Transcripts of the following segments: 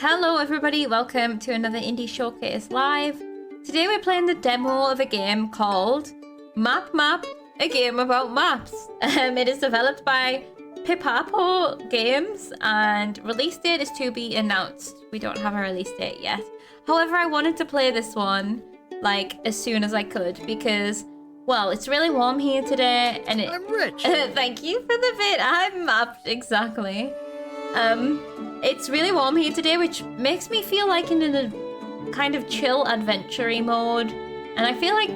Hello everybody, welcome to another Indie Showcase Live. Today we're playing the demo of a game called Map, a game about maps. It is developed by Pipapo Games and release date is to be announced. We don't have a release date yet. However, I wanted to play this one like as soon as I could because, well, it's really warm here today and I'm rich. Thank you for the bit. I'm mapped, exactly. It's really warm here today, which makes me feel like in a kind of chill adventure-y mode. And I feel like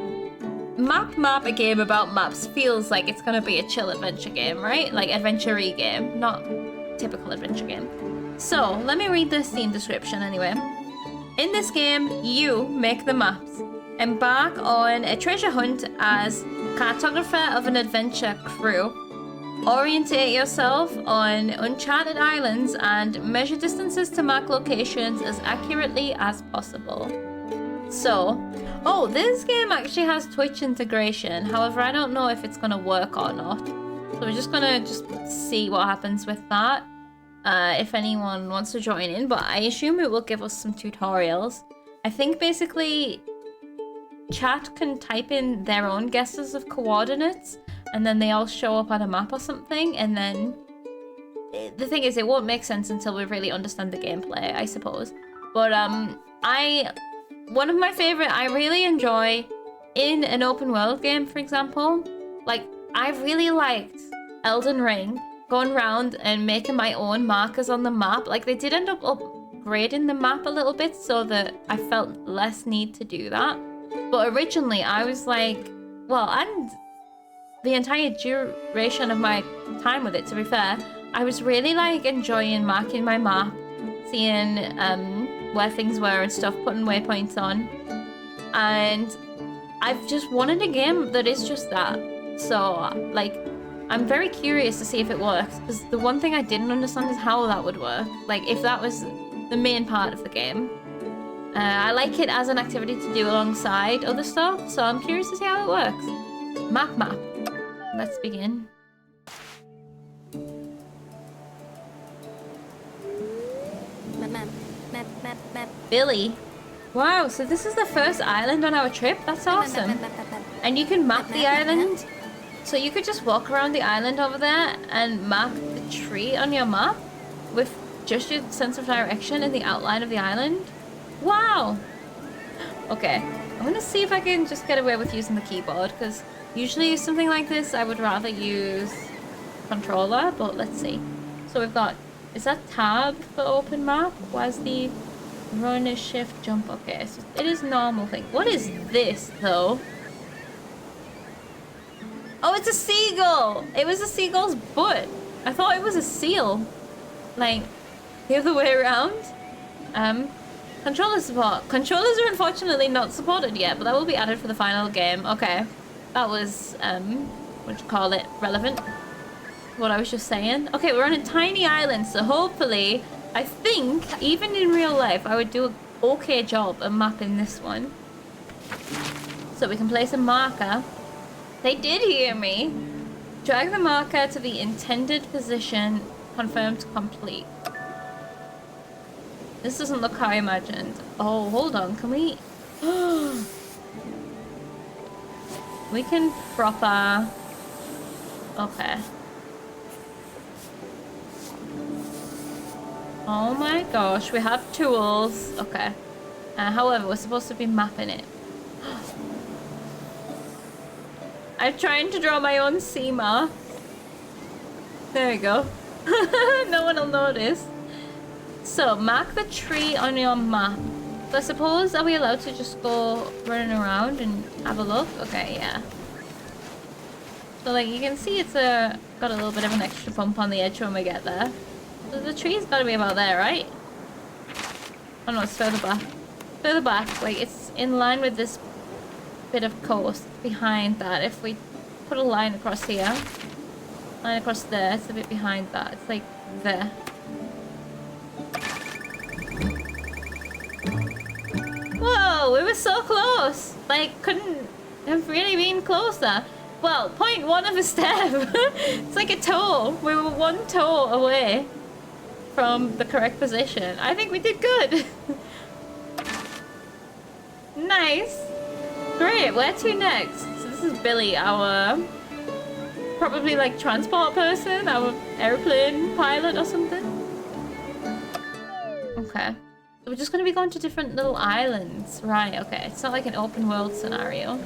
Map, a game about maps, feels like it's gonna be a chill adventure game, right? Like adventure-y game, not typical adventure game. So, let me read the Steam description anyway. In this game, you make the maps. Embark on a treasure hunt as cartographer of an adventure crew. Orientate yourself on uncharted islands and measure distances to mark locations as accurately as possible. So, oh, this game actually has Twitch integration. However, I don't know if it's gonna work or not. So we're just gonna see what happens with that. If anyone wants to join in, but I assume it will give us some tutorials. I think basically chat can type in their own guesses of coordinates and then they all show up on a map or something, and then the thing is it won't make sense until we really understand the gameplay, I suppose. But one of my favorite, I really enjoy in an open world game, for example, like I really liked Elden Ring, going around and making my own markers on the map. Like they did end up upgrading the map a little bit so that I felt less need to do that. But originally I was like, well, and the entire duration of my time with it, to be fair, I was really like enjoying marking my map, seeing where things were and stuff, putting waypoints on. And I've just wanted a game that is just that. So like, I'm very curious to see if it works, because the one thing I didn't understand is how that would work. Like if that was the main part of the game. I like it as an activity to do alongside other stuff, so I'm curious to see how it works. Map. Let's begin. Map. Billy. Wow, so this is the first island on our trip? That's awesome. And you can map the island. So you could just walk around the island over there and mark the tree on your map with just your sense of direction and the outline of the island. Wow. Okay, I'm gonna see if I can just get away with using the keyboard, because usually something like this I would rather use controller, but let's see. So we've got, is that tab for open map? Where's the run is shift jump? Okay, so it is normal thing. What is this though? Oh, it's a seagull! It was a seagull's butt. I thought it was a seal. Like, the other way around. Controller support. Controllers are unfortunately not supported yet, but that will be added for the final game. Okay. That was, what do you call it? Relevant. What I was just saying. Okay, we're on a tiny island, so hopefully, I think, even in real life, I would do an okay job of mapping this one. So we can place a marker. They did hear me. Drag the marker to the intended position. Confirmed complete. This doesn't look how I imagined. Oh, hold on. Can we... we can proper... Okay. Oh my gosh. We have tools. Okay. However, we're supposed to be mapping it. I'm trying to draw my own sea map. There we go. No one will notice. So, mark the tree on your map. So I suppose, are we allowed to just go running around and have a look? Okay, yeah. So like you can see it's got a little bit of an extra bump on the edge when we get there. So the tree's got to be about there, right? Oh no, it's further back. Further back, like it's in line with this bit of coast behind that. If we put a line across here, line across there, it's a bit behind that. It's like there. Whoa, we were so close. Like, couldn't have really been closer. Well, 0.1 of a step. It's like a toe. We were one toe away from the correct position. I think we did good. Nice. Great, where to next? So this is Billy, our probably like transport person, our airplane pilot or something. Okay. So we're just going to be going to different little islands. Right, okay. It's not like an open world scenario.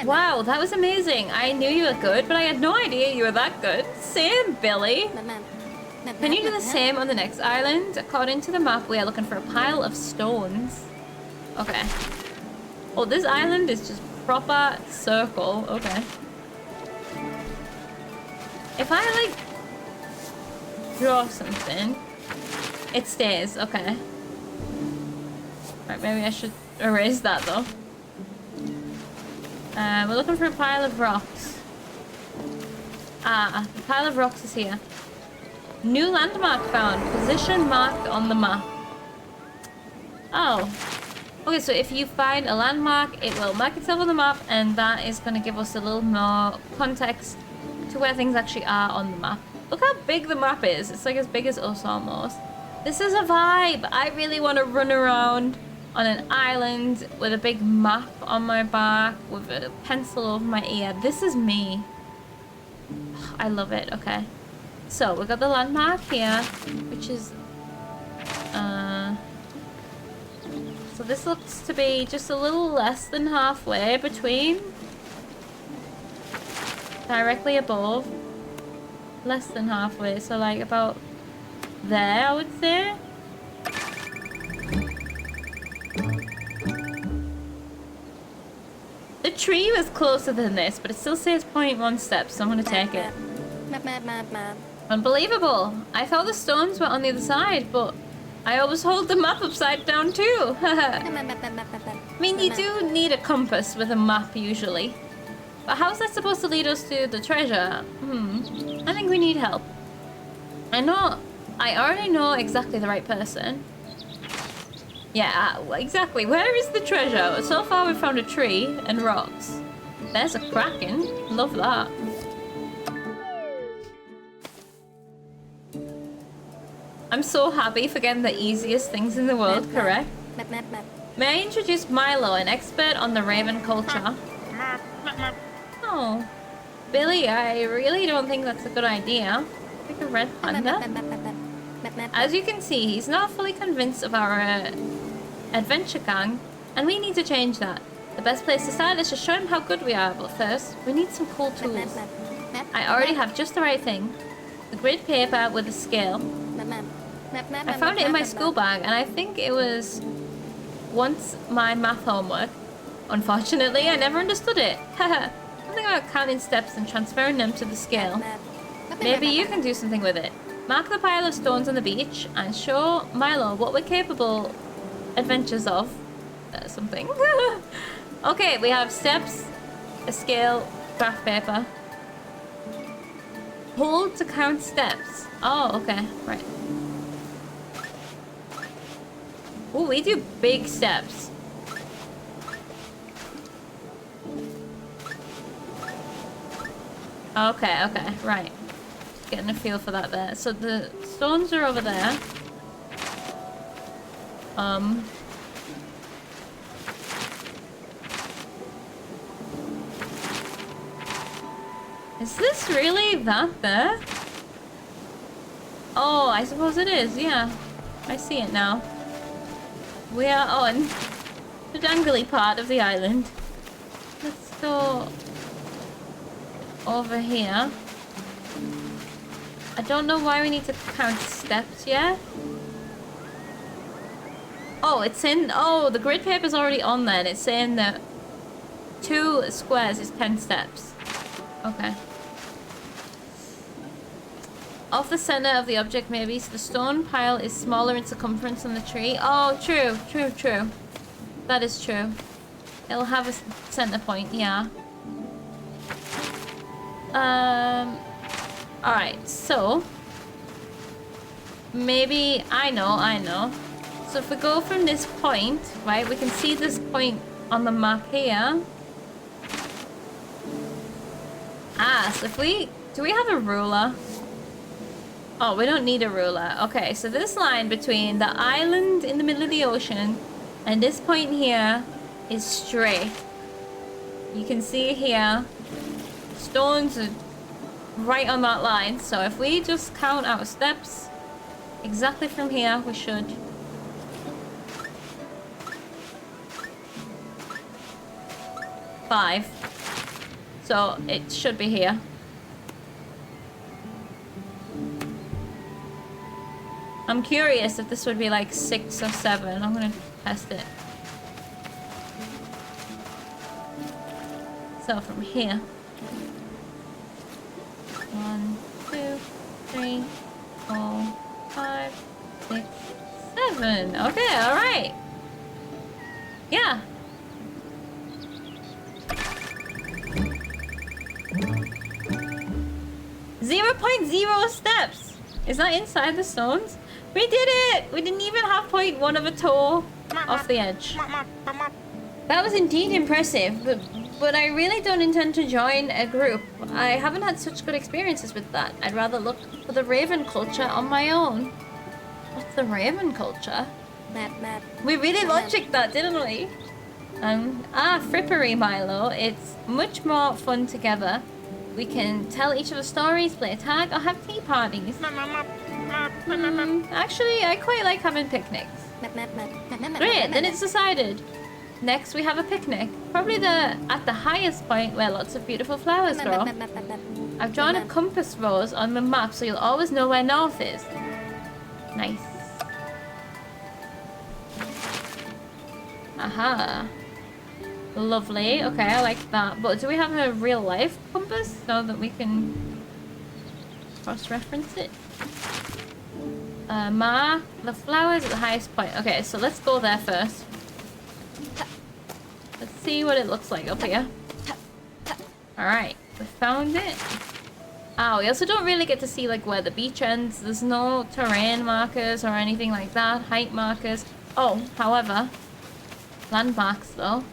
Wow, that was amazing. I knew you were good, but I had no idea you were that good. Same, Billy. Can you do the same on the next island? According to the map, we are looking for a pile of stones. Okay. Oh, this island is just proper circle. Okay. If I, like, draw something, it stays. Okay. Right, maybe I should erase that, though. We're looking for a pile of rocks. Ah, the pile of rocks is here. New landmark found. Position marked on the map. Oh. Okay, so if you find a landmark, it will mark itself on the map, and that is going to give us a little more context to where things actually are on the map. Look how big the map is. It's like as big as us almost. This is a vibe. I really want to run around on an island with a big map on my back, with a pencil over my ear. This is me. I love it. Okay. So, we got the landmark here, which is, so this looks to be just a little less than halfway between, directly above, less than halfway, so like about there, I would say. The tree was closer than this, but it still says 0.1 steps, so I'm gonna take it. Unbelievable! I thought the stones were on the other side, but I always hold the map upside down too. I mean, you do need a compass with a map usually. But how's that supposed to lead us to the treasure? I think we need help. I already know exactly the right person. Yeah, exactly. Where is the treasure? So far we've found a tree and rocks. There's a kraken. Love that. I'm so happy for getting the easiest things in the world correct. May I introduce Milo, an expert on the raven culture? Oh, Billy, I really don't think that's a good idea. Like a red panda? As you can see, he's not fully convinced of our adventure gang, and we need to change that. The best place to start is to show him how good we are, but first, we need some cool tools. I already have just the right thing. The grid paper with a scale. I found it in my school bag, and I think it was once my math homework. Unfortunately, I never understood it. Haha. Something about counting steps and transferring them to the scale. Maybe you can do something with it. Mark the pile of stones on the beach and show Milo what we're capable adventures of. Something. Okay, we have steps, a scale, graph paper. Hold to count steps. Oh, okay, right. Oh, we do big steps. Okay, okay, right. Getting a feel for that there. So the stones are over there. Is this really that there? Oh, I suppose it is, yeah. I see it now. We are on the dangly part of the island. Let's go over here. I don't know why we need to count steps yet. Oh, it's in... Oh, the grid paper's already on there. And it's saying that 2 squares is 10 steps. Okay. Off the center of the object, maybe. So the stone pile is smaller in circumference than the tree. Oh, true, true, true. That is true. It'll have a center point, yeah. Alright, so... Maybe... I know. So if we go from this point, right, we can see this point on the map here. Ah, so if we... Do we have a ruler? Oh, we don't need a ruler. Okay, so this line between the island in the middle of the ocean and this point here is straight. You can see here, stones are right on that line. So if we just count our steps exactly from here, we should. Five. So it should be here. I'm curious if this would be like 6 or 7. I'm gonna test it. So from here. 1, 2, 3, 4, 5, 6, 7. Okay, alright. Yeah. .0 steps. Is that inside the stones? We did it! We didn't even have 0.1 of a toe off the edge. That was indeed impressive, but I really don't intend to join a group. I haven't had such good experiences with that. I'd rather look for the Raven culture on my own. What's the Raven culture? Map. We really logicked that, didn't we? Frippery Milo. It's much more fun together. We can tell each other stories, play a tag, or have tea parties. Actually, I quite like having picnics. Great, then it's decided. Next, we have a picnic. Probably at the highest point where lots of beautiful flowers grow. I've drawn a compass rose on the map so you'll always know where north is. Nice. Aha. Lovely. Okay, I like that. But do we have a real life compass so that we can cross-reference it? The flowers at the highest point. Okay, so let's go there first. Let's see what it looks like up here. Alright, we found it. We also don't really get to see like where the beach ends. There's no terrain markers or anything like that. Height markers. Oh, however, landmarks though.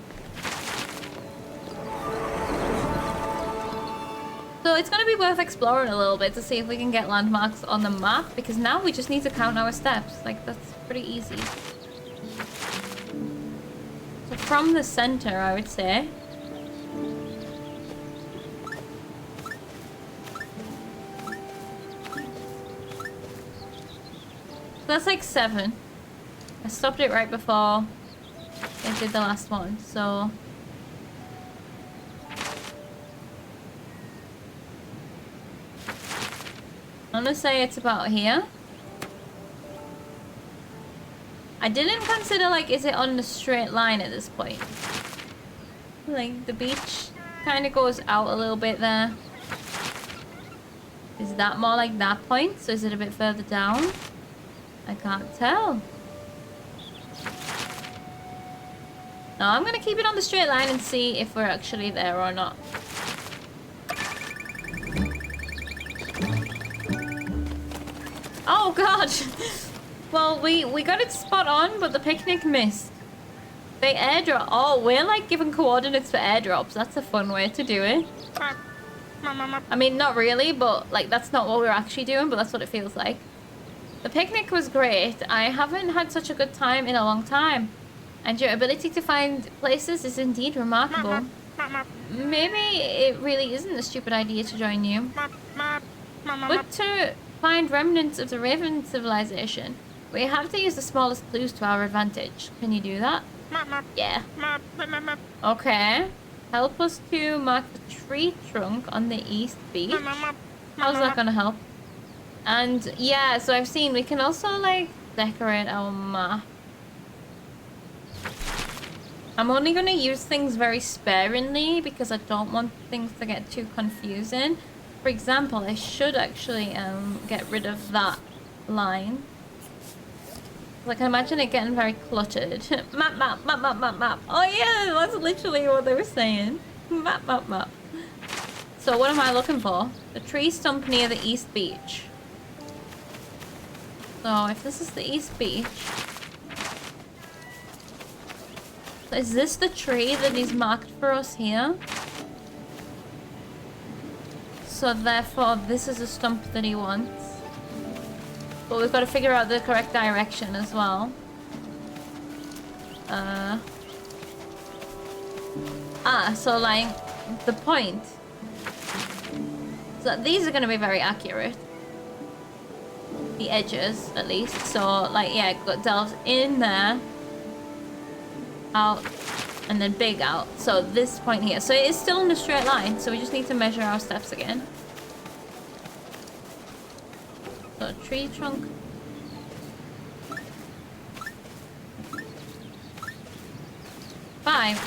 So it's going to be worth exploring a little bit to see if we can get landmarks on the map, because now we just need to count our steps. Like, that's pretty easy. So from the center, I would say. So that's like 7. I stopped it right before I did the last one, so... I'm gonna say it's about here. I didn't consider, like, is it on the straight line at this point? Like, the beach kind of goes out a little bit there. Is that more like that point? So is it a bit further down? I can't tell. No, I'm gonna keep it on the straight line and see if we're actually there or not. Oh god! Well, we got it spot on, but the picnic missed. They airdrop. Oh, we're like giving coordinates for airdrops. That's a fun way to do it. I mean, not really, but like that's not what we're actually doing, but that's what it feels like. The picnic was great. I haven't had such a good time in a long time. And your ability to find places is indeed remarkable. Maybe it really isn't a stupid idea to join you. But to find remnants of the Raven civilization, we have to use the smallest clues to our advantage. Can you do that? Yeah. Okay. Help us to mark the tree trunk on the east beach. How's that gonna help? And yeah, so I've seen we can also like decorate our map. I'm only gonna use things very sparingly because I don't want things to get too confusing. For example, I should actually get rid of that line. I can imagine it getting very cluttered. Map. Oh yeah, that's literally what they were saying. Map. So what am I looking for? The tree stump near the east beach. So if this is the east beach... Is this the tree that is marked for us here? So therefore, this is a stump that he wants. But we've got to figure out the correct direction as well. So like the point. So these are going to be very accurate. The edges, at least. So like, yeah, got delves in there, out, and then big out. So this point here. So it is still in a straight line. So we just need to measure our steps again. So tree trunk. Five.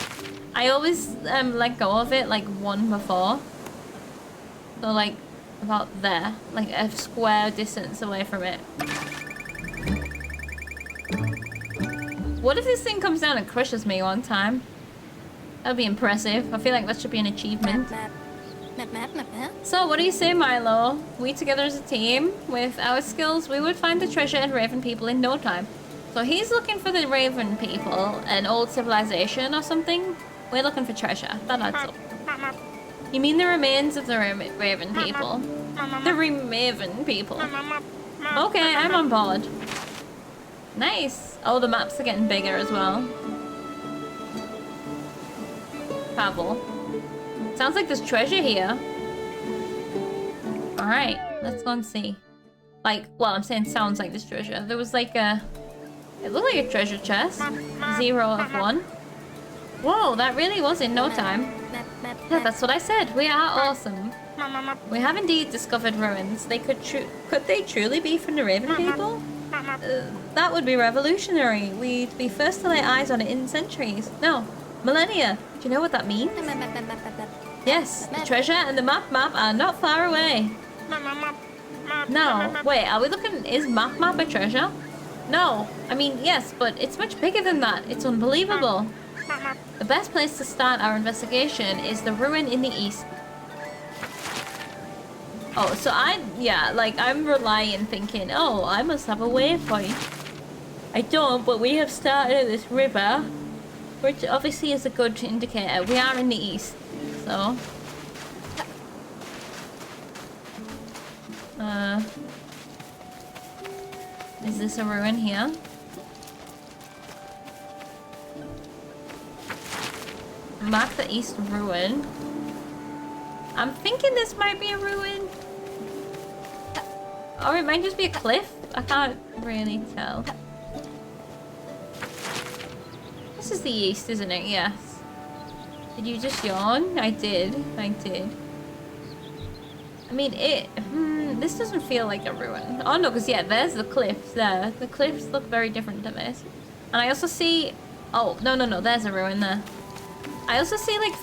I always let go of it like one before. So like about there, like a square distance away from it. What if this thing comes down and crushes me one time? That'd be impressive. I feel like that should be an achievement. So what do you say, Milo? We together as a team, with our skills, we would find the treasure and Raven people in no time. So he's looking for the Raven people, an old civilization or something. We're looking for treasure. That adds up. You mean the remains of the Raven people? The Raven people. Okay, I'm on board. Nice. Oh, the maps are getting bigger as well. Travel. Sounds like there's treasure here. Alright, let's go and see. Like, well, I'm saying sounds like there's treasure. There was like a... It looked like a treasure chest. 0 of 1. Whoa, that really was in no time. Yeah, that's what I said. We are awesome. We have indeed discovered ruins. They could they truly be from the Raven people? That would be revolutionary. We'd be first to lay eyes on it in centuries. No, millennia. Do you know what that means? Yes, the treasure and the map are not far away. No, wait, are we looking... Is map a treasure? No, I mean, yes, but it's much bigger than that. It's unbelievable. The best place to start our investigation is the ruin in the east. Oh, so I'm relying, thinking, oh, I must have a waypoint. I don't, but we have started at this river, which obviously is a good indicator. We are in the east, so... Is this a ruin here? Mark the east ruin. I'm thinking this might be a ruin. Or it might just be a cliff. I can't really tell. This is the east, isn't it? Yes. Did you just yawn? I did. I mean, this doesn't feel like a ruin. Oh no, because yeah, there's the cliffs there. The cliffs look very different to this. And I also see... Oh, no, there's a ruin there. I also see like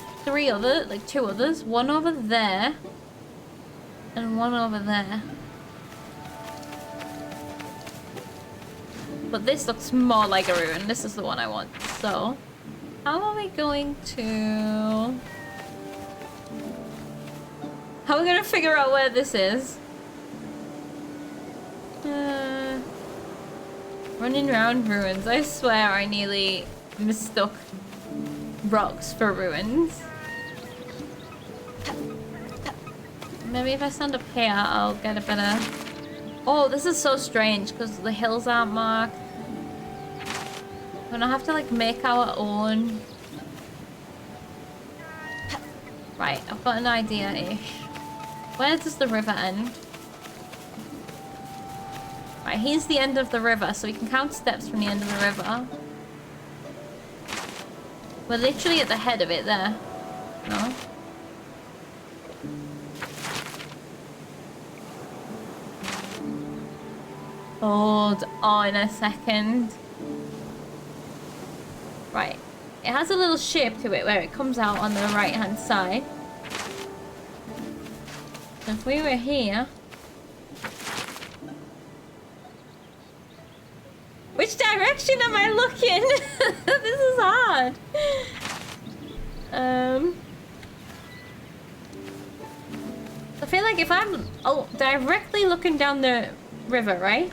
two others. One over there. And one over there. But this looks more like a ruin. This is the one I want. So, how are we going to... How are we going to figure out where this is? Running around ruins. I swear I nearly mistook rocks for ruins. Maybe if I stand up here, I'll get a better... Oh, this is so strange because the hills aren't marked. We're gonna have to like make our own... Right, I've got an idea-ish. Where does the river end? Right, here's the end of the river, so we can count steps from the end of the river. We're literally at the head of it there. No? Hold on a second. Right. It has a little shape to it where it comes out on the right-hand side. So if we were here... Which direction am I looking? This is hard. I feel like if I'm directly looking down the river, right?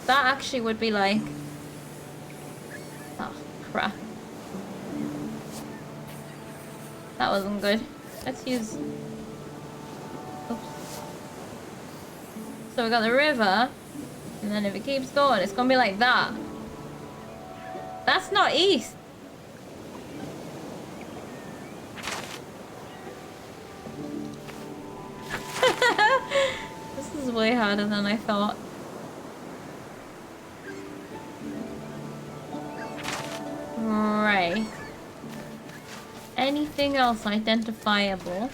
That actually would be like... Oh, crap. That wasn't good. Let's use... Oops. So we got the river, and then if it keeps going, it's gonna be like that. That's not east. This is way harder than I thought. Right. Anything else identifiable?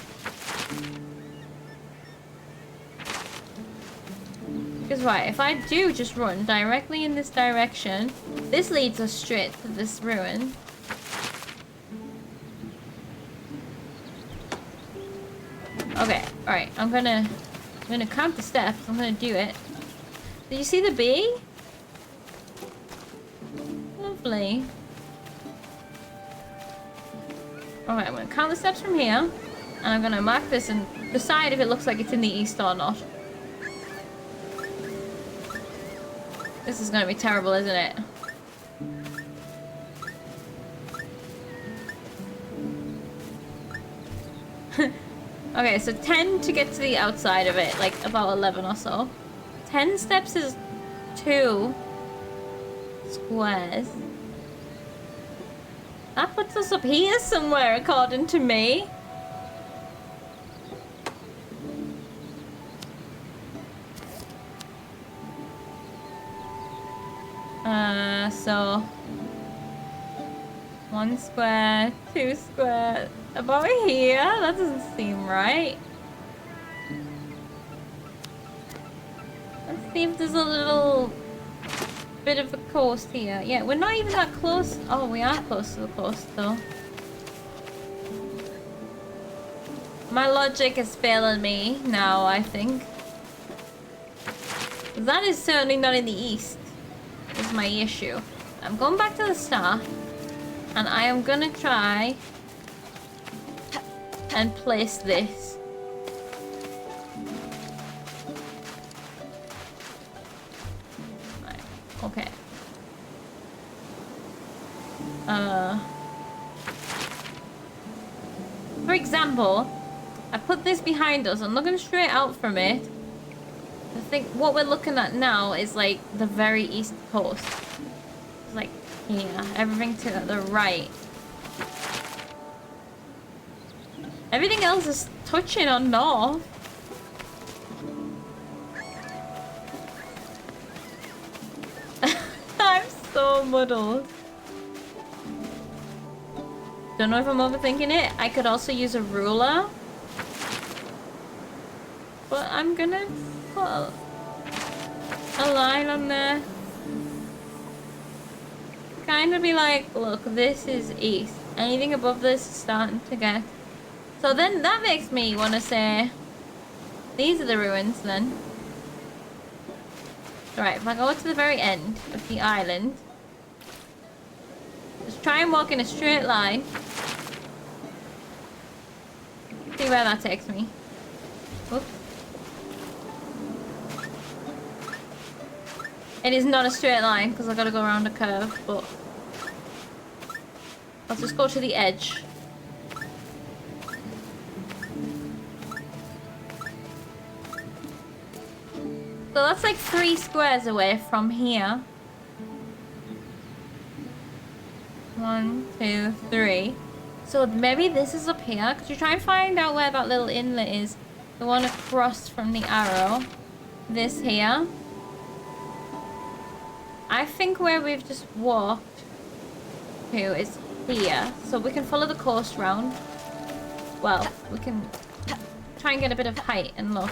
Because right, if I do just run directly in this direction, this leads us straight to this ruin. Okay, alright, I'm gonna count the steps. I'm gonna do it. Did you see the bee? Lovely. Alright, I'm gonna count the steps from here. And I'm gonna mark this and decide if it looks like it's in the east or not. This is gonna be terrible, isn't it? Okay, so 10 to get to the outside of it, like about 11 or so. 10 steps is 2 squares. That puts us up here somewhere, according to me. So 1 square, 2 square, about here? That doesn't seem right. Let's see if there's a little bit of a coast here. Yeah, we're not even that close. Oh, we are close to the coast though. My logic is failing me now, I think. That is certainly not in the east, is my issue. I'm going back to the start, and I am gonna try and place this. Right, okay. For example, I put this behind us. I'm looking straight out from it. I think what we're looking at now is like the very east coast. It's like here, everything to the right. Everything else is touching on north. I'm so muddled. Don't know if I'm overthinking it. I could also use a ruler. But I'm gonna put a line on there. Kind of be like, look, this is east. Anything above this is starting to get... So then that makes me want to say, these are the ruins then. Right, if I go to the very end of the island, just try and walk in a straight line. See where that takes me. Oops. It is not a straight line because I gotta go around a curve, but I'll just go to the edge. So that's like 3 squares away from here. 1, 2, 3. So maybe this is up here. Could you try and find out where that little inlet is? The one across from the arrow. This here. I think where we've just walked to is here. So we can follow the coast round. Well, we can try and get a bit of height and look.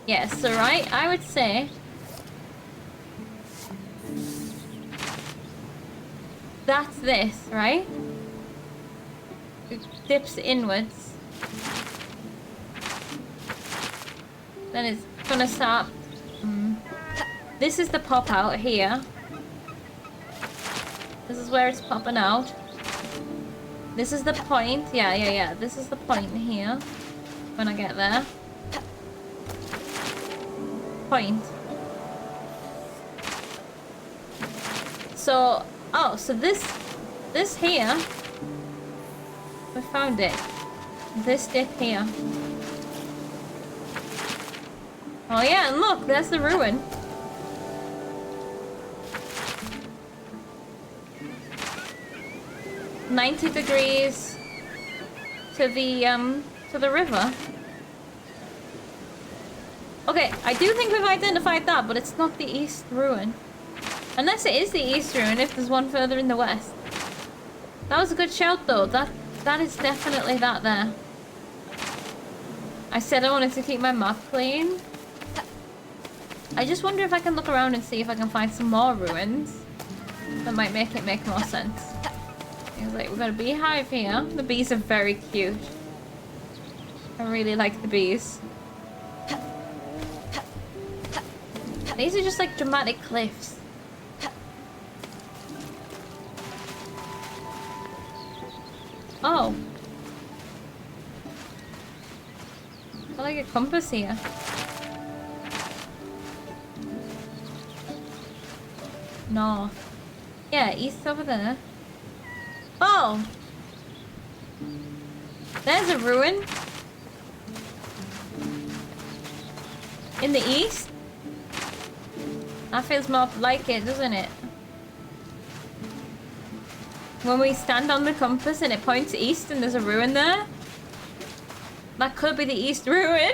Yes, so right, I would say that's this, right? It dips inwards. Then it's gonna start. This is the pop out here. This is where it's popping out. This is the point. Yeah. This is the point here. When I get there. Point. So, oh, so this here, we found it. This dip here. Oh yeah, and look, there's the ruin. "90 degrees to the river." Okay, I do think we've identified that, but it's not the east ruin. Unless it is the east ruin, if there's one further in the west. That was a good shout though. That is definitely that there. I said I wanted to keep my map clean. I just wonder if I can look around and see if I can find some more ruins. That might make it make more sense. It's like, we've got a beehive here. The bees are very cute. I really like the bees. These are just like dramatic cliffs. Oh. I like a compass here. North. Yeah, east over there. Oh! There's a ruin. In the east? That feels more like it, doesn't it? When we stand on the compass and it points east and there's a ruin there? That could be the east ruin.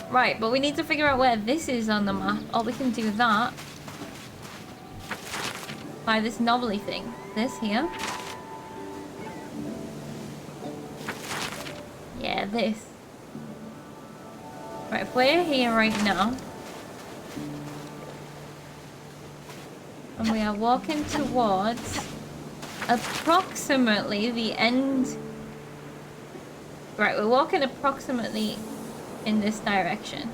Right, but we need to figure out where this is on the map. Or we can do that. By this knobbly thing. This here. Yeah, this. Right, if we're here right now. And we are walking towards approximately the end. Right, we're walking approximately in this direction.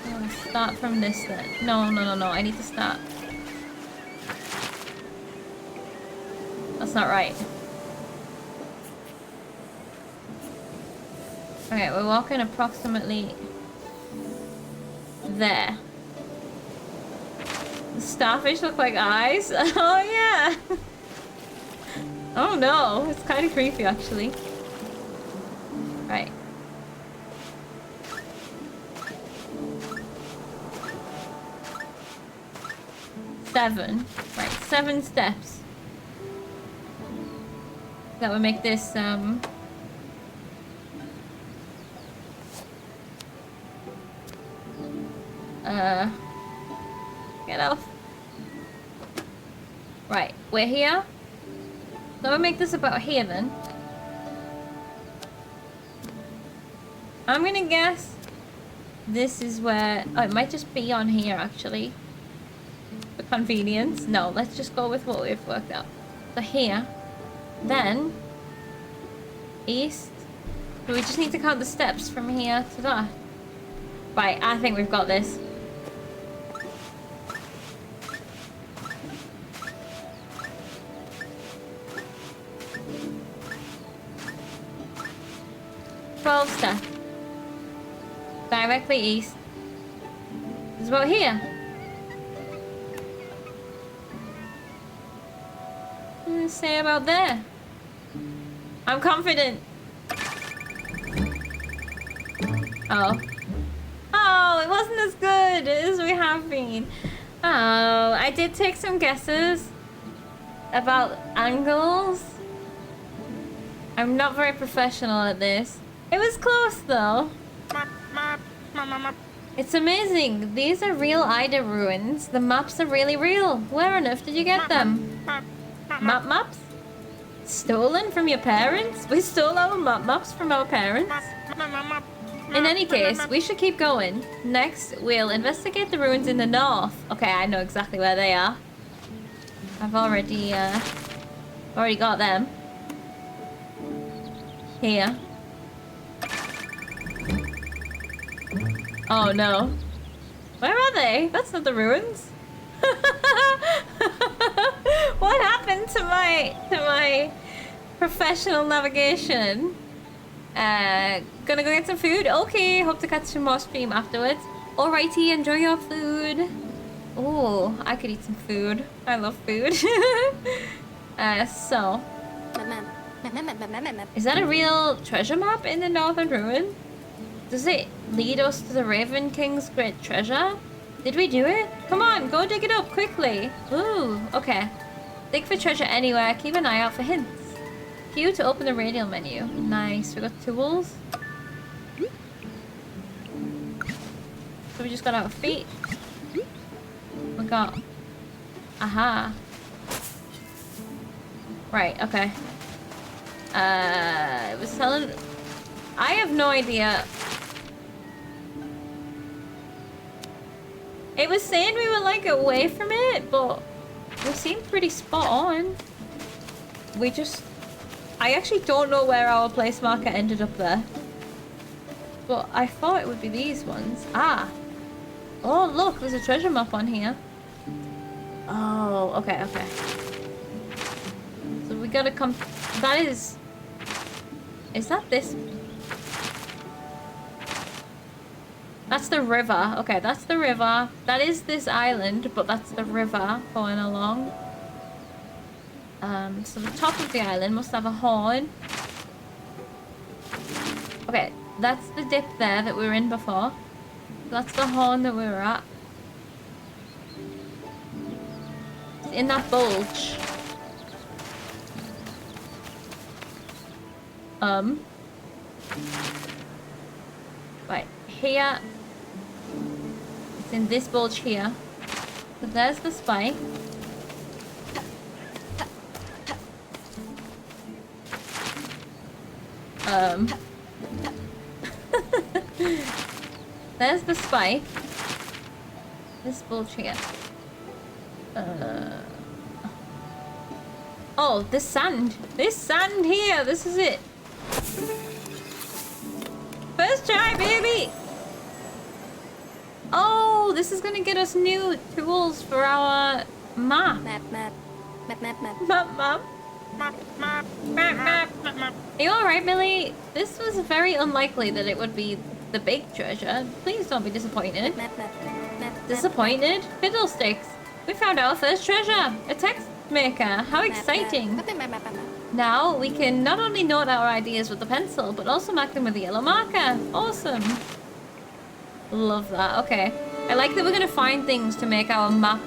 I'm gonna start from this then. No, I need to start. That's not right. Okay, we're walking approximately there. The starfish look like eyes? Oh yeah! Oh no, it's kind of creepy actually. Right. Seven. Right, 7 steps. That would make this, get off. Right, we're here. So we'll make this about here then. I'm gonna guess this is where... Oh, it might just be on here actually. For convenience. No, let's just go with what we've worked out. So here. Then. East. So we just need to count the steps from here to that. Right, I think we've got this. Step. Directly east. It's about here. Let's say about there. I'm confident. Oh. Oh, it wasn't as good as we have been. Oh, I did take some guesses about angles. I'm not very professional at this. It was close though. It's amazing. These are real Ida ruins. The maps are really real. Where on earth did you get them? Map maps? Stolen from your parents? We stole our map maps from our parents? In any case, we should keep going. Next, we'll investigate the ruins in the north. Okay, I know exactly where they are. I've already got them. Here. Oh no. Where are they? That's not the ruins. What happened to my professional navigation? Gonna go get some food? Okay, hope to catch some more stream afterwards. Alrighty, enjoy your food. Oh, I could eat some food. I love food. So. Is that a real treasure map in the Northern Ruin? Does it lead us to the Raven King's great treasure? Did we do it? Come on, go dig it up quickly. Ooh, okay. Dig for treasure anywhere. Keep an eye out for hints. Q to open the radial menu. Nice. We got tools. So we just got our feet. We got... Aha. Right, okay. It was telling... I have no idea. It was saying we were like away from it, but we seemed pretty spot on. We just... I actually don't know where our place marker ended up there. But I thought it would be these ones. Ah! Oh, look, there's a treasure map on here. Oh, okay, okay. So we gotta come... That is... Is that this? That's the river. Okay, that's the river. That is this island, but that's the river going along. So the top of the island must have a horn. Okay, that's the dip there that we were in before. That's the horn that we were at. It's in that bulge. Right, here. It's in this bulge here. So there's the spike. There's the spike. This bulge here. Oh, this sand. This sand here. This is it. First try, baby! Oh, this is gonna get us new tools for our map. Map. Are you alright, Millie? This was very unlikely that it would be the big treasure. Please don't be disappointed. Disappointed? Fiddlesticks! We found our first treasure! A text maker! How exciting! Now we can not only note our ideas with the pencil, but also mark them with the yellow marker. Awesome! Love that. Okay. I like that we're gonna find things to make our map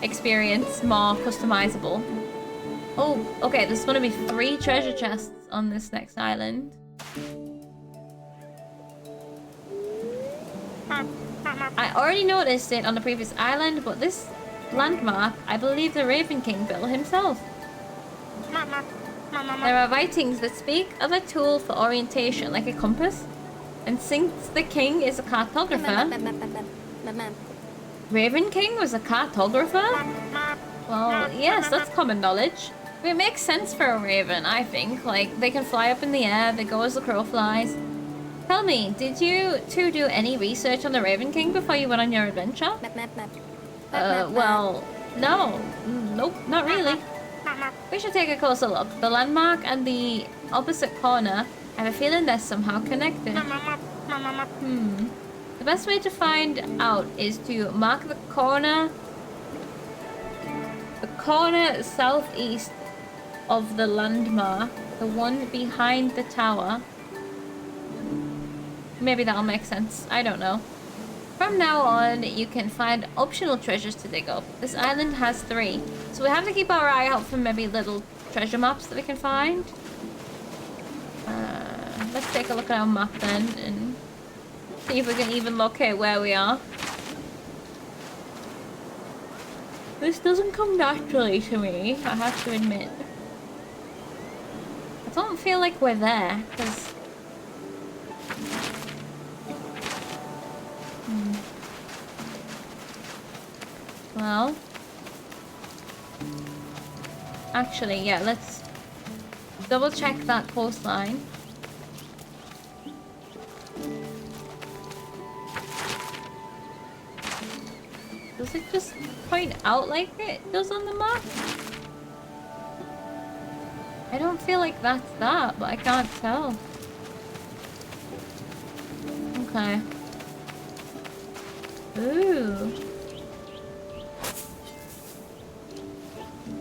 experience more customizable. Oh, okay, there's gonna be 3 treasure chests on this next island. I already noticed it on the previous island, but this landmark, I believe the Raven King built himself. There are writings that speak of a tool for orientation, like a compass. And since the king is a cartographer... Raven King was a cartographer? Well, yes, that's common knowledge. It makes sense for a raven, I think. Like, they can fly up in the air, they go as the crow flies. Tell me, did you two do any research on the Raven King before you went on your adventure? Well, no. Nope, not really. We should take a closer look. The landmark and the opposite corner, I have a feeling they're somehow connected. The best way to find out is to mark the corner southeast of the landmark, the one behind the tower. Maybe that'll make sense. I don't know. From now on, you can find optional treasures to dig up. This island has 3, so we have to keep our eye out for maybe little treasure maps that we can find. Let's take a look at our map then and see if we can even locate where we are. This doesn't come naturally to me, I have to admit. I don't feel like we're there, because... Well... Actually, yeah, let's double check that coastline. Does it just point out like it does on the map? I don't feel like that's that, but I can't tell. Okay. Ooh.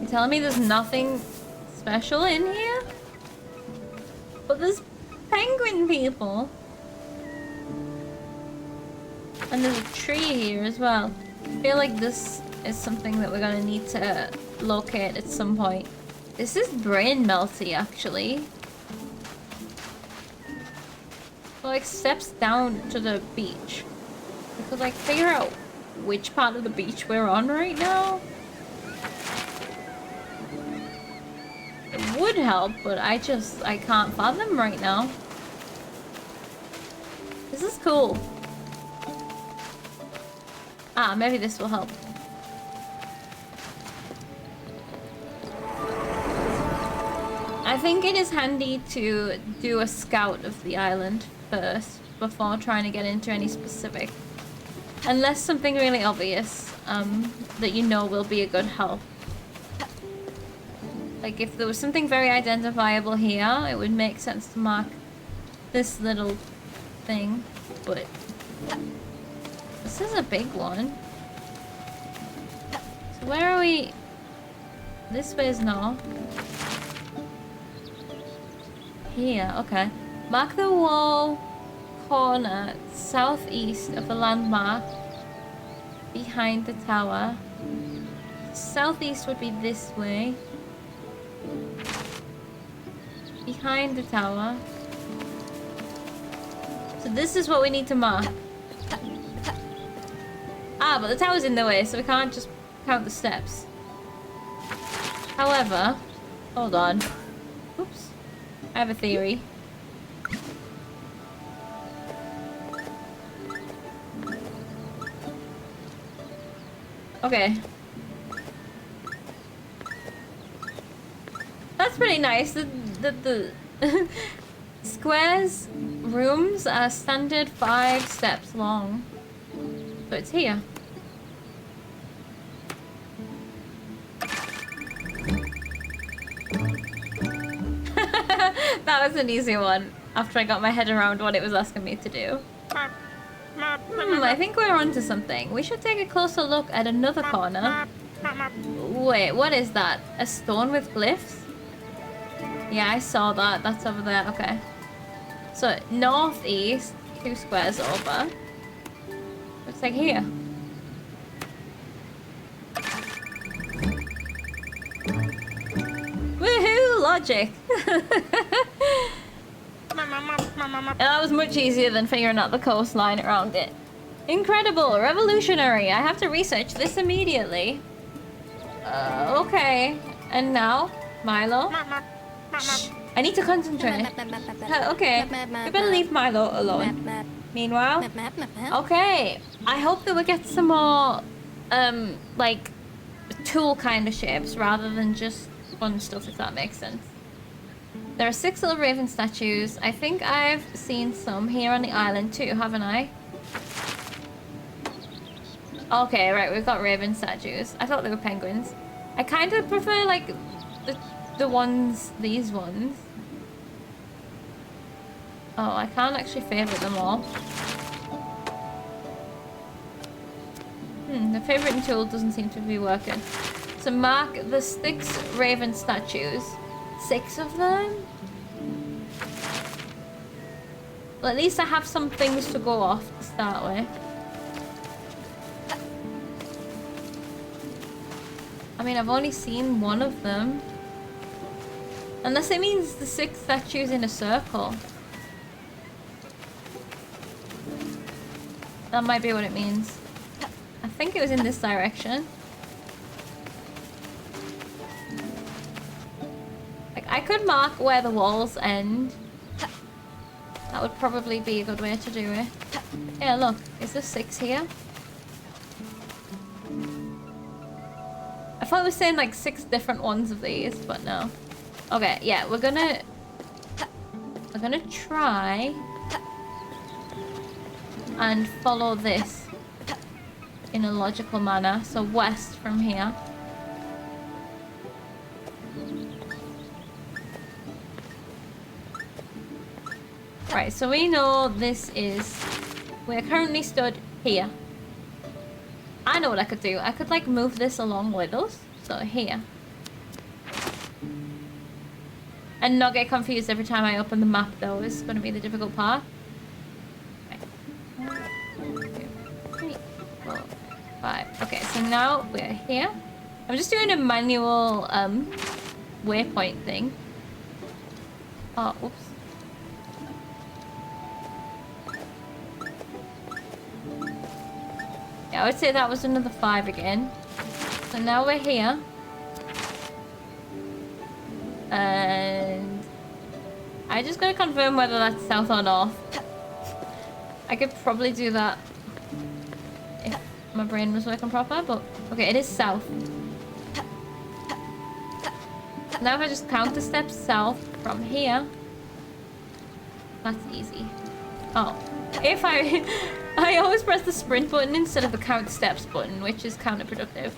You telling me there's nothing special in here? but there's penguin people. And there's a tree here as well. I feel like this is something that we're gonna need to locate at some point. This is brain melty, actually. Like steps down to the beach. We could like figure out which part of the beach we're on right now. It would help, but I can't fathom right now. This is cool. Ah, maybe this will help. I think it is handy to do a scout of the island first before trying to get into any specific. Unless something really obvious that you know will be a good help. Like if there was something very identifiable here, it would make sense to mark this little thing. But this is a big one. So where are we? This way is north. Here, okay. Mark the wall corner southeast of the landmark behind the tower. Southeast would be this way. Behind the tower. So this is what we need to mark. Ah, but the tower's in the way, so we can't just count the steps. However, hold on. Oops. I have a theory. Okay. That's pretty nice. The squares rooms are standard 5 steps long. So it's here. That was an easy one after I got my head around what it was asking me to do. I think we're onto something. We should take a closer look at another corner. Wait, what is that? A stone with glyphs? Yeah, I saw that. That's over there. Okay. So, northeast, 2 squares over. Looks like here. Woohoo! Logic! And that was much easier than figuring out the coastline around it. Incredible! Revolutionary! I have to research this immediately. Okay. And now, Milo? Shh. I need to concentrate. Okay. You better leave Milo alone. Meanwhile, okay. I hope that we get some more, like, tool kind of shapes rather than just fun stuff, if that makes sense. There are 6 little raven statues. I think I've seen some here on the island too, haven't I? Okay, right, we've got raven statues. I thought they were penguins. I kind of prefer, like, the ones, these ones. Oh, I can't actually favorite them all. The favoriting tool doesn't seem to be working. So mark the 6 raven statues. 6 of them? Well, at least I have some things to go off to start with. I mean, I've only seen one of them. Unless it means the 6 statues in a circle. That might be what it means. I think it was in this direction. Like, I could mark where the walls end. That would probably be a good way to do it. Yeah, look. Is there 6 here? I thought it was saying like 6 different ones of these, but no. Okay, yeah, we're gonna try and follow this in a logical manner. So west from here. Right, so we know this is... We're currently stood here. I know what I could do. I could like move this along with us. So here. And not get confused every time I open the map, though, is going to be the difficult part. Right. 1, 2, 3, 4, 5. Okay, so now we're here. I'm just doing a manual waypoint thing. Oh, oops. Yeah, I would say that was another 5 again. So now we're here. And I just gotta confirm whether that's south or north. I could probably do that if my brain was working proper, but okay, it is south. Now if I just count the steps south from here, that's easy. Oh, if I always press the sprint button instead of the count steps button, which is counterproductive.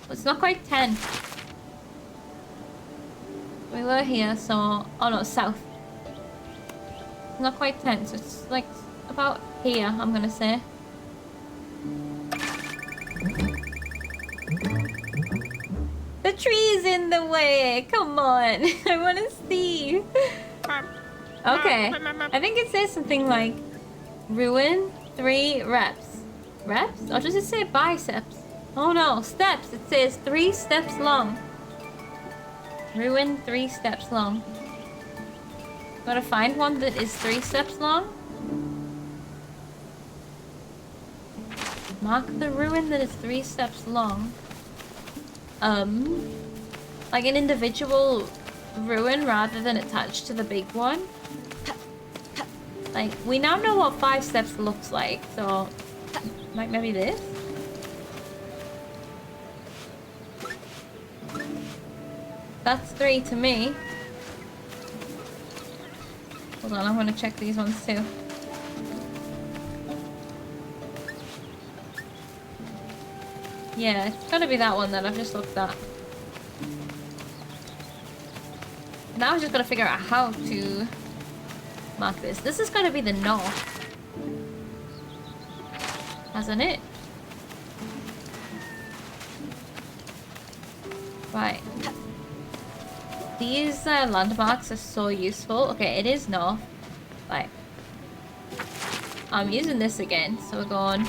It's not quite 10. We were here, so... Oh no, south. It's not quite 10, so it's like about here, I'm gonna say. The tree's in the way! Come on! I wanna see! Okay. I think it says something like... Ruin 3 reps. Reps? Or does it say biceps? Oh no, steps. It says 3 steps long. Ruin 3 steps long. Gotta find one that is 3 steps long. Mark the ruin that is 3 steps long. Like an individual ruin rather than attached to the big one. Like, we now know what 5 steps looks like, so... Like maybe this? That's 3 to me. Hold on, I'm gonna check these ones too. Yeah, it's gotta be that one that I've just looked at. Now I just gotta figure out how to mark this. This is gonna be the north. Hasn't it? Right. These landmarks are so useful. Okay, it is north. Right. I'm using this again, so we're going...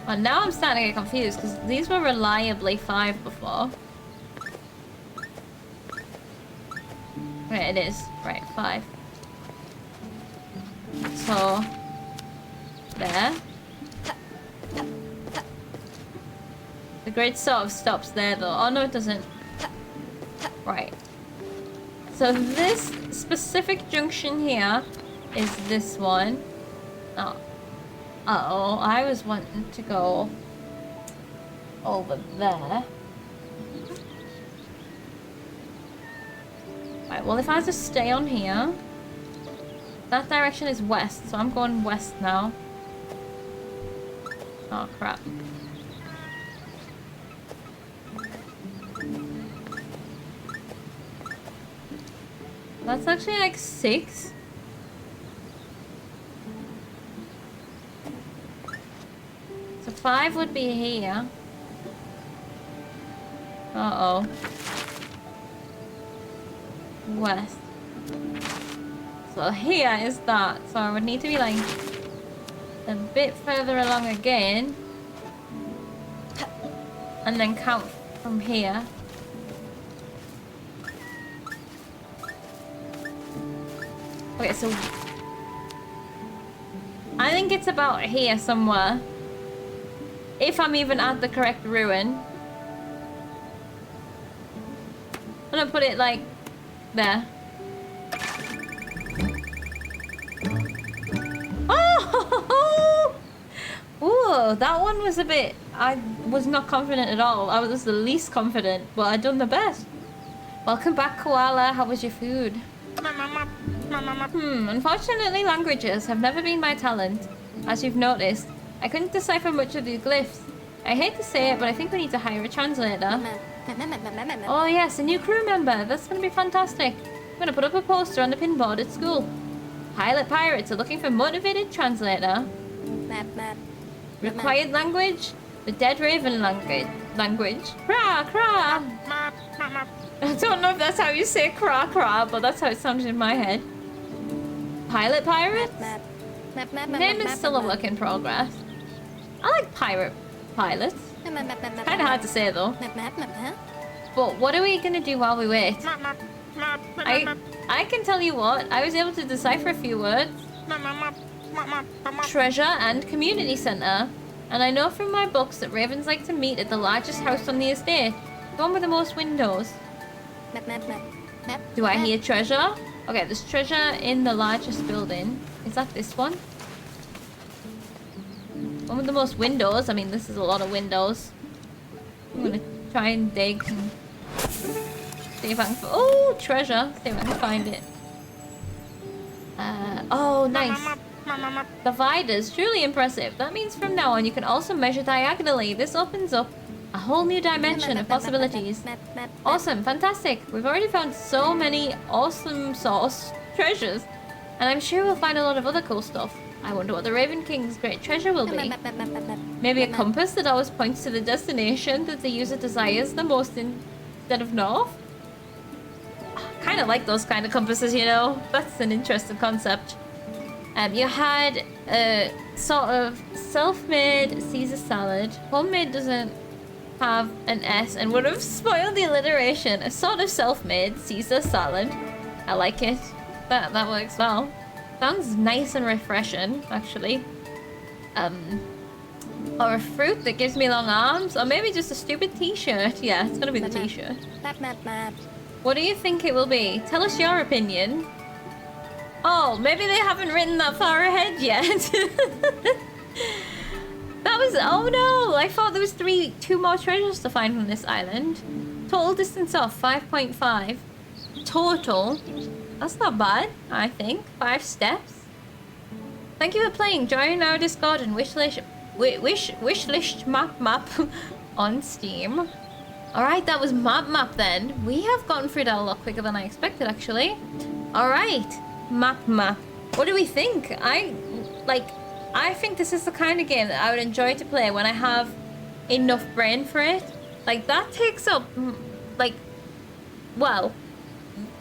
Oh, now I'm starting to get confused, because these were reliably 5 before. Right, it is. Right, 5. So... There. The grid sort of stops there though. Oh no, it doesn't. Right. So this specific junction here is this one. Oh. Uh-oh, I was wanting to go over there. Right, well if I just stay on here, that direction is west, so I'm going west now. Oh crap. That's actually like 6. So 5 would be here. Uh-oh. West. So here is that. So I would need to be like a bit further along again. And then count from here. Okay, so I think it's about here somewhere. If I'm even at the correct ruin. I'm gonna put it like there. Oh! Ooh, that one was a bit... I was not confident at all. I was the least confident, but I done the best. Welcome back, Koala. How was your food? Unfortunately, languages have never been my talent. As you've noticed, I couldn't decipher much of these glyphs. I hate to say it, but I think we need to hire a translator. Oh yes, a new crew member. That's gonna be fantastic. I'm gonna put up a poster on the pinboard at school. Pilot pirates are looking for motivated translator. Map. Required language? The Dead Raven language. Cra, cra. I don't know if that's how you say cra, cra, but that's how it sounded in my head. Pilot pirates? Map. Name is still a work in progress. I like pirate pilots. Kind of hard to say though. Map. But what are we gonna do while we wait? I can tell you what. I was able to decipher a few words. Treasure and community center. And I know from my books that ravens like to meet at the largest house on the estate. The one with the most windows. Map. Do I hear treasure? Okay, there's treasure in the largest building. Is that this one? One with the most windows. I mean, this is a lot of windows. I'm gonna try and dig and see if I can... Oh, treasure. See if I can find it. Oh, nice. Dividers, truly impressive. That means from now on you can also measure diagonally. This opens up a whole new dimension of possibilities. Awesome, fantastic. We've already found so many awesome source treasures. And I'm sure we'll find a lot of other cool stuff. I wonder what the Raven King's great treasure will be. Maybe a compass that always points to the destination that the user desires the most instead of north? Kind of like those kind of compasses, you know? That's an interesting concept. You had a sort of self-made Caesar salad. Homemade doesn't have an S and would have spoiled the alliteration. A sort of self-made Caesar salad. I like it. That works well. Sounds nice and refreshing, actually. Or a fruit that gives me long arms, or maybe just a stupid t-shirt. Yeah, it's gonna be the t-shirt. Map. What do you think it will be? Tell us your opinion. Oh, maybe they haven't written that far ahead yet. That was... Oh no! I thought there was two more treasures to find from this island. Total distance off, 5.5. Total. That's not bad, I think. 5 steps. Thank you for playing. Join our Discord and wishlist map on Steam. Alright, that was map then. We have gotten through that a lot quicker than I expected, actually. Alright. Map. What do we think? I think this is the kind of game that I would enjoy to play when I have enough brain for it. Like, that takes up, like, well,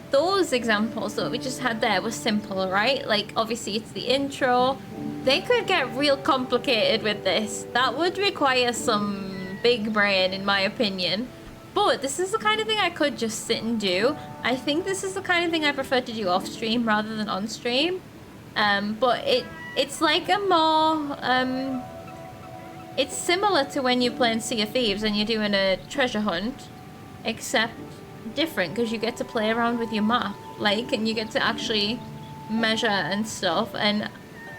those examples that we just had there were simple, right? Like, obviously it's the intro. They could get real complicated with this. That would require some big brain, in my opinion. But this is the kind of thing I could just sit and do. I think this is the kind of thing I prefer to do off stream rather than on stream. But it's like a more... it's similar to when you're playing Sea of Thieves and you're doing a treasure hunt. Except different, because you get to play around with your map. Like, and you get to actually measure and stuff. And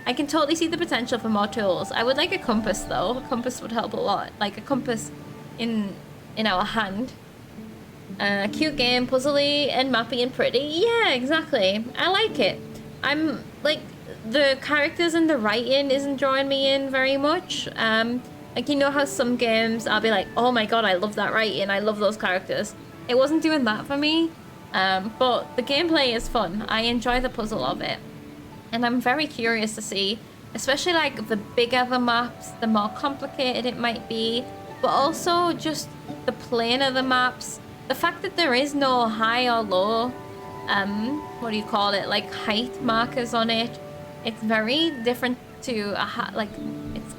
I can totally see the potential for more tools. I would like a compass, though. A compass would help a lot. Like, a compass in our hand. Cute game, puzzly and mappy and pretty. Yeah, exactly. I like it. I'm like, the characters and the writing isn't drawing me in very much. Like, you know how some games I'll be like, oh my god, I love that writing, I love those characters. It wasn't doing that for me. But the gameplay is fun. I enjoy the puzzle of it. And I'm very curious to see, especially like the bigger the maps, the more complicated it might be. But also just the plane of the maps. The fact that there is no high or low, what do you call it? Like height markers on it. It's very different to like, it's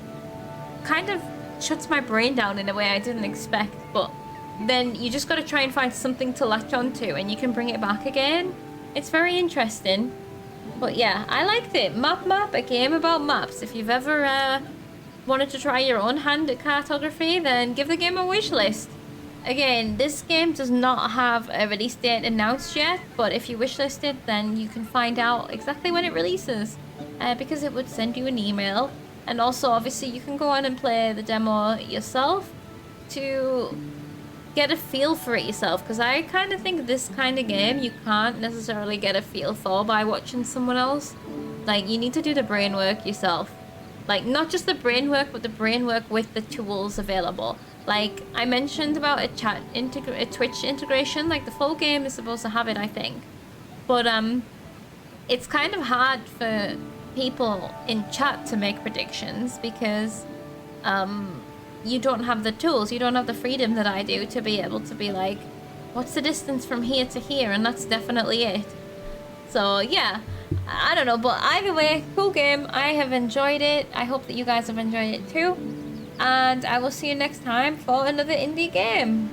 kind of shuts my brain down in a way I didn't expect. But then you just got to try and find something to latch onto and you can bring it back again. It's very interesting. But yeah, I liked it. Map, a game about maps. If you've ever wanted to try your own hand at cartography, then give the game a wish list. Again, this game does not have a release date announced yet, but if you wishlist it, then you can find out exactly when it releases, because it would send you an email. And also, obviously, you can go on and play the demo yourself to get a feel for it yourself, because I kind of think this kind of game you can't necessarily get a feel for by watching someone else. Like, you need to do the brain work yourself. Like, not just the brain work, but the brain work with the tools available. Like, I mentioned about a Twitch integration. Like, the full game is supposed to have it, I think. But, it's kind of hard for people in chat to make predictions because you don't have the tools, you don't have the freedom that I do to be able to be like, what's the distance from here to here, and that's definitely it. So yeah, I don't know, but either way, cool game. I have enjoyed it. I hope that you guys have enjoyed it too, and I will see you next time for another indie game.